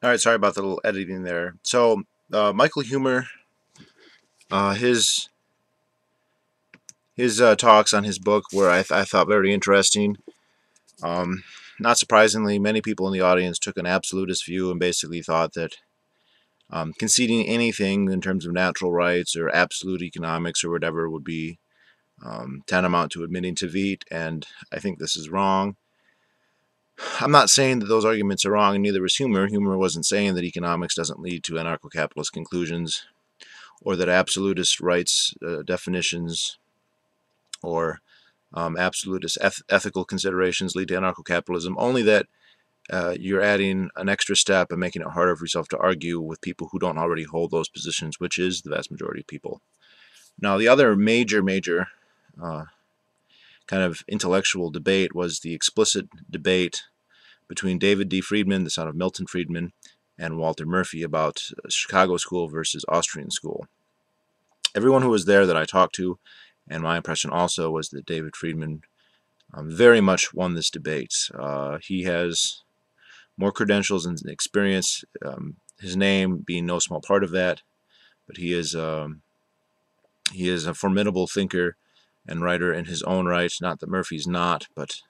All right, sorry about the little editing there. So, Michael Humer, his talks on his book were I thought very interesting. Um, Not surprisingly, many people in the audience took an absolutist view and basically thought that conceding anything in terms of natural rights or absolute economics or whatever would be tantamount to admitting defeat, and I think this is wrong. I'm not saying that those arguments are wrong, and neither was Humer. Humer wasn't saying that economics doesn't lead to anarcho-capitalist conclusions, or that absolutist rights definitions or absolutist ethical considerations lead to anarcho-capitalism, only that you're adding an extra step and making it harder for yourself to argue with people who don't already hold those positions, which is the vast majority of people. Now, the other major uh, kind of intellectual debate was the explicit debate between David D. Freidman, the son of Milton Friedman, and Walter Murphy about Chicago school versus Austrian school. Everyone who was there that I talked to, and my impression also, was that David Freidman very much won this debate. He has more credentials and experience, his name being no small part of that, but he is a formidable thinker and writer in his own right. Not that Murphy's not, but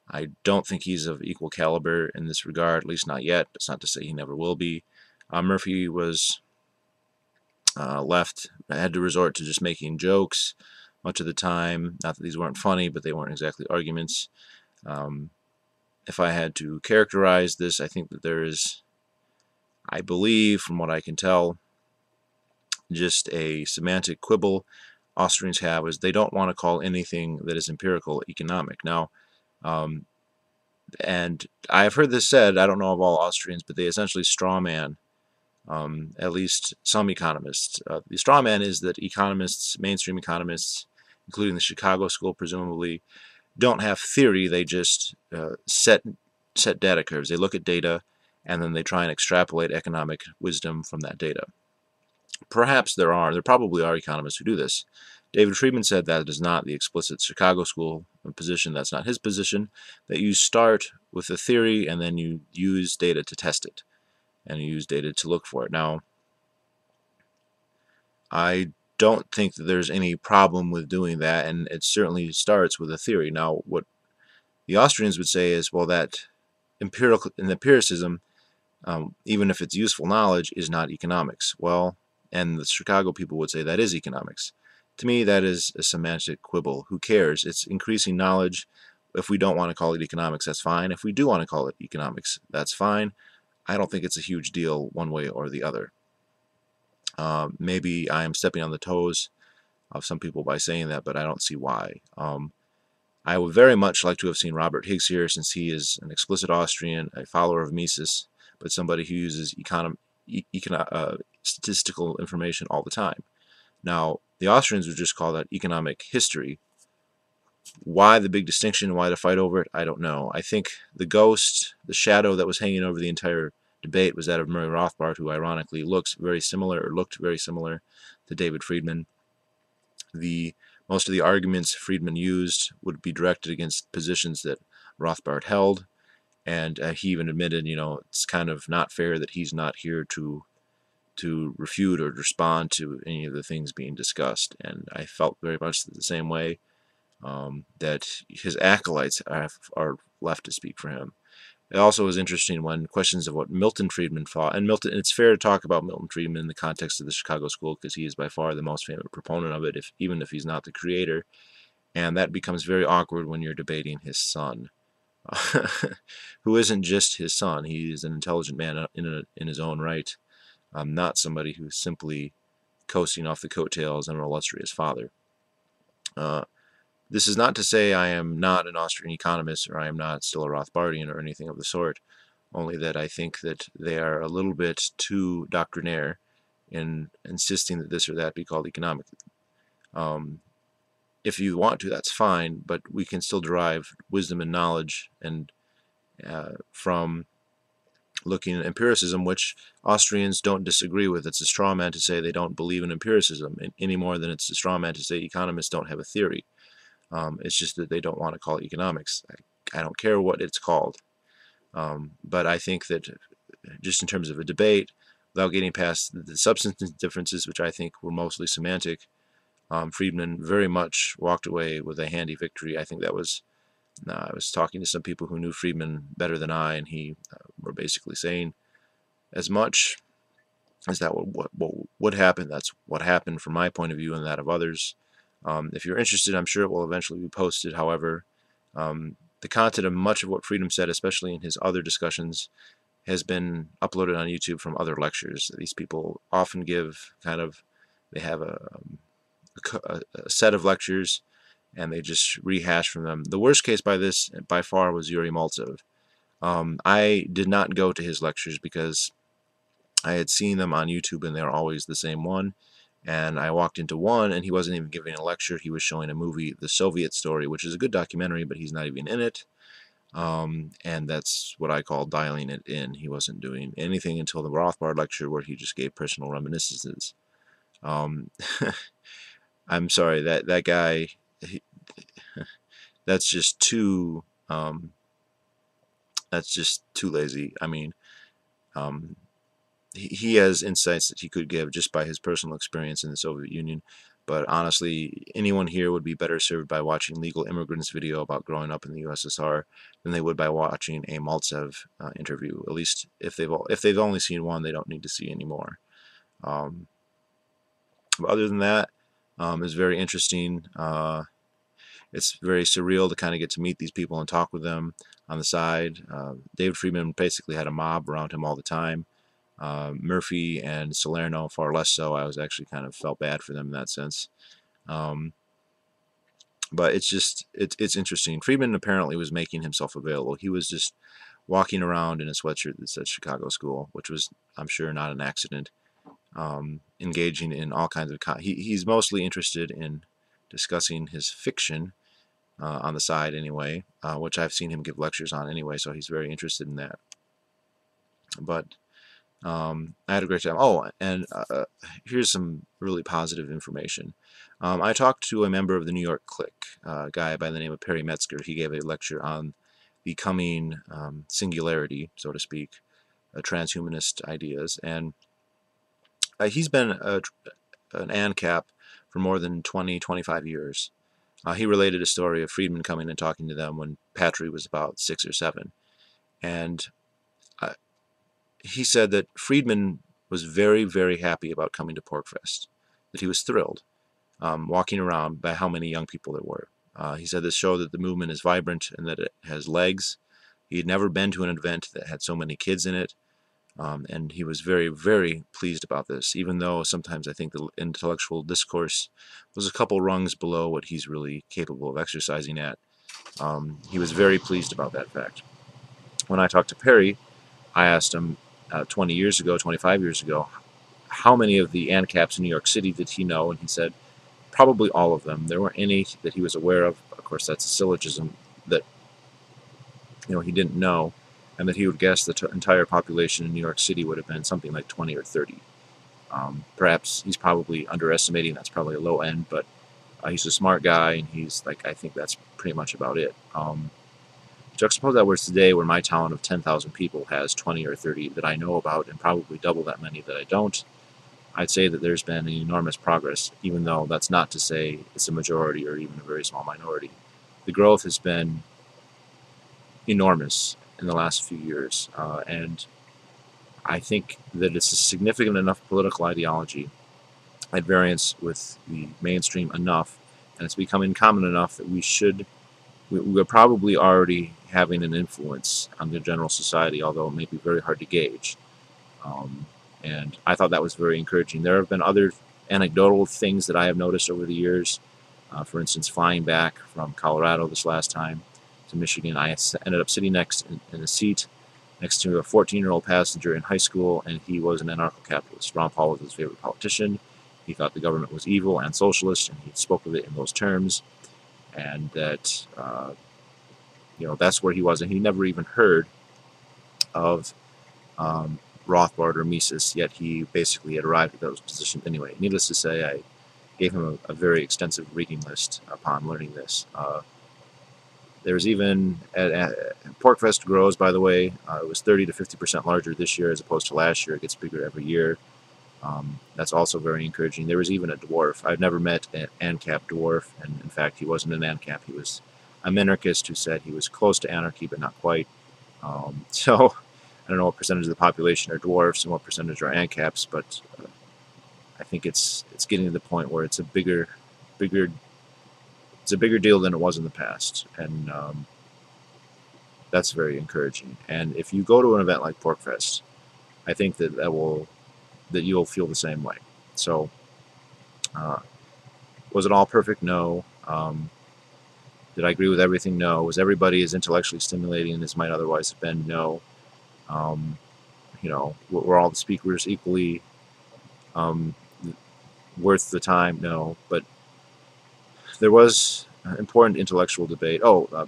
I don't think he's of equal caliber in this regard, at least not yet. That's not to say he never will be. Murphy was had to resort to just making jokes much of the time. Not that these weren't funny, but they weren't exactly arguments. If I had to characterize this, I think that there is, I believe, from what I can tell, just a semantic quibble Austrians have, is they don't want to call anything that is empirical economic. Now, and I've heard this said, I don't know of all Austrians, but they essentially strawman at least some economists. The straw man is that economists, mainstream economists, including the Chicago school presumably, don't have theory. They just set data curves. They look at data and then they try and extrapolate economic wisdom from that data. Perhaps there probably are economists who do this. David Freidman said that is not the explicit Chicago school position. That's not his position. That you start with a theory and then you use data to test it, and you use data to look for it. Now, I don't think that there's any problem with doing that, and it certainly starts with a theory. Now, what the Austrians would say is, well, that empiricism, even if it's useful knowledge, is not economics. Well, and the Chicago people would say that is economics. To me, that is a semantic quibble. Who cares? It's increasing knowledge. If we don't want to call it economics, that's fine. If we do want to call it economics, that's fine. I don't think it's a huge deal one way or the other. Maybe I am stepping on the toes of some people by saying that, but I don't see why. I would very much like to have seen Robert Higgs here, since he is an explicit Austrian, a follower of Mises, but somebody who uses statistical information all the time. Now, the Austrians would just call that economic history. Why the big distinction? Why the fight over it? I don't know. I think the ghost, the shadow that was hanging over the entire debate was that of Murray Rothbard, who ironically looked very similar to David Freidman. Most of the arguments Freidman used would be directed against positions that Rothbard held, and he even admitted, it's kind of not fair that he's not here to refute or respond to any of the things being discussed. And I felt very much the same way, that his acolytes are left to speak for him. It also was interesting when questions of what Milton Friedman thought, and it's fair to talk about Milton Friedman in the context of the Chicago School, because he is by far the most famous proponent of it, even if he's not the creator, and that becomes very awkward when you're debating his son, who isn't just his son. He is an intelligent man in his own right, not somebody who's simply coasting off the coattails of an illustrious father. This is not to say I am not an Austrian economist, or I am not still a Rothbardian or anything of the sort, only that I think that they are a little bit too doctrinaire in insisting that this or that be called economic. If you want to, that's fine, but we can still derive wisdom and knowledge and from looking at empiricism, which Austrians don't disagree with. It's a straw man to say they don't believe in empiricism any more than it's a straw man to say economists don't have a theory. It's just that they don't want to call it economics. I don't care what it's called. But I think that just in terms of a debate, without getting past the substance differences, which I think were mostly semantic, Freidman very much walked away with a handy victory. I think that was, I was talking to some people who knew Freidman better than I, and he were basically saying as much as that what would happen. That's what happened from my point of view and that of others. If you're interested, I'm sure it will eventually be posted. However, the content of much of what Freidman said, especially in his other discussions, has been uploaded on YouTube from other lectures. These people often give they have a set of lectures and they just rehash from them. The worst case by far was Yuri Maltsev. I did not go to his lectures because I had seen them on YouTube and they're always the same one. And I walked into one and he wasn't even giving a lecture. He was showing a movie, The Soviet Story, which is a good documentary, but he's not even in it. And that's what I call dialing it in. He wasn't doing anything until the Rothbard lecture where he just gave personal reminiscences. Um, I'm sorry, that guy, that's just too lazy. I mean, he has insights that he could give just by his personal experience in the Soviet Union. But honestly, anyone here would be better served by watching Legal Immigrants' video about growing up in the USSR than they would by watching a Maltsev interview. At least if they've only seen one, they don't need to see any more. But other than that, it's very interesting. It's very surreal to kind of get to meet these people and talk with them on the side. David Freidman basically had a mob around him all the time. Murphy and Salerno far less so. I was actually kind of felt bad for them in that sense. But it's interesting. Freidman apparently was making himself available. He was just walking around in a sweatshirt that said Chicago School, which was, I'm sure, not an accident. Engaging in all kinds of he's mostly interested in discussing his fiction on the side anyway, which I've seen him give lectures on anyway, so he's very interested in that. But I had a great time. Oh, and here's some really positive information. I talked to a member of the New York Clique, a guy by the name of Perry Metzger. He gave a lecture on the coming singularity, so to speak, transhumanist ideas, and he's been an ANCAP for more than 20-25 years. He related a story of Freidman coming and talking to them when Patry was about 6 or 7. And he said that Freidman was very, very happy about coming to Porcfest, that he was thrilled, walking around by how many young people there were. He said this showed that the movement is vibrant and that it has legs. He had never been to an event that had so many kids in it. And he was very, very pleased about this, even though sometimes I think the intellectual discourse was a couple rungs below what he's really capable of exercising at. He was very pleased about that fact. When I talked to Perry, I asked him 20 years ago, 25 years ago, how many of the ANCAPs in New York City did he know? And he said probably all of them. There weren't any that he was aware of. Of course, that's a syllogism that he didn't know, and that he would guess the entire population in New York City would have been something like 20 or 30. Perhaps he's probably underestimating. That's probably a low end, but he's a smart guy, and he's I think that's pretty much about it. Juxtapose that with today, where my town of 10,000 people has 20 or 30 that I know about, and probably double that many that I don't. I'd say that there's been enormous progress, even though that's not to say it's a majority or even a very small minority. The growth has been enormous in the last few years, and I think that it's a significant enough political ideology at variance with the mainstream enough, and it's becoming common enough that we're probably already having an influence on the general society, although it may be very hard to gauge. And I thought that was very encouraging. There have been other anecdotal things that I have noticed over the years. For instance, flying back from Colorado this last time to Michigan, I ended up sitting next in a seat next to a 14-year-old passenger in high school, and he was an anarcho-capitalist. Ron Paul was his favorite politician. He thought the government was evil and socialist, and he spoke of it in those terms. And that, that's where he was, and he never even heard of Rothbard or Mises, yet he basically had arrived at those positions anyway. Needless to say, I gave him a very extensive reading list upon learning this. There's even at Porkfest grows, by the way. It was 30 to 50% larger this year as opposed to last year. It gets bigger every year. That's also very encouraging. There was even a dwarf. I've never met an ANCAP dwarf, and in fact, he wasn't an ANCAP. He was a minarchist who said he was close to anarchy, but not quite. So I don't know what percentage of the population are dwarfs and what percentage are ANCAPs, but I think it's getting to the point where it's a bigger deal than it was in the past, and that's very encouraging. And if you go to an event like Porkfest, I think that you'll feel the same way. So, was it all perfect? No. Did I agree with everything? No. Was everybody as intellectually stimulating as might otherwise have been? No. Were all the speakers equally worth the time? No. But there was important intellectual debate.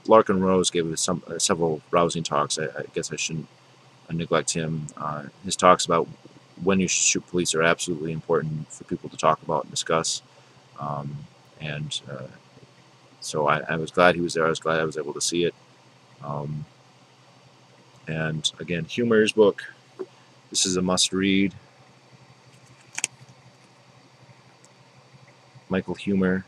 Larkin Rose gave us several rousing talks. I guess I shouldn't neglect him. His talks about when you should shoot police are absolutely important for people to talk about and discuss. So I was glad he was there. I was glad I was able to see it. And again, Humer's book. This is a must-read. Michael Humer.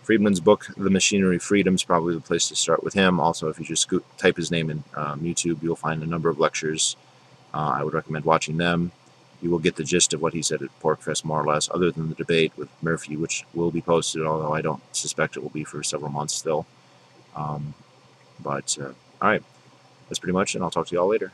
Freidman's book, The Machinery of Freedom, is probably the place to start with him. Also, if you just type his name in YouTube, you'll find a number of lectures. I would recommend watching them. You will get the gist of what he said at Porkfest, more or less, other than the debate with Murphy, which will be posted, although I don't suspect it will be for several months still. All right, that's pretty much, and I'll talk to you all later.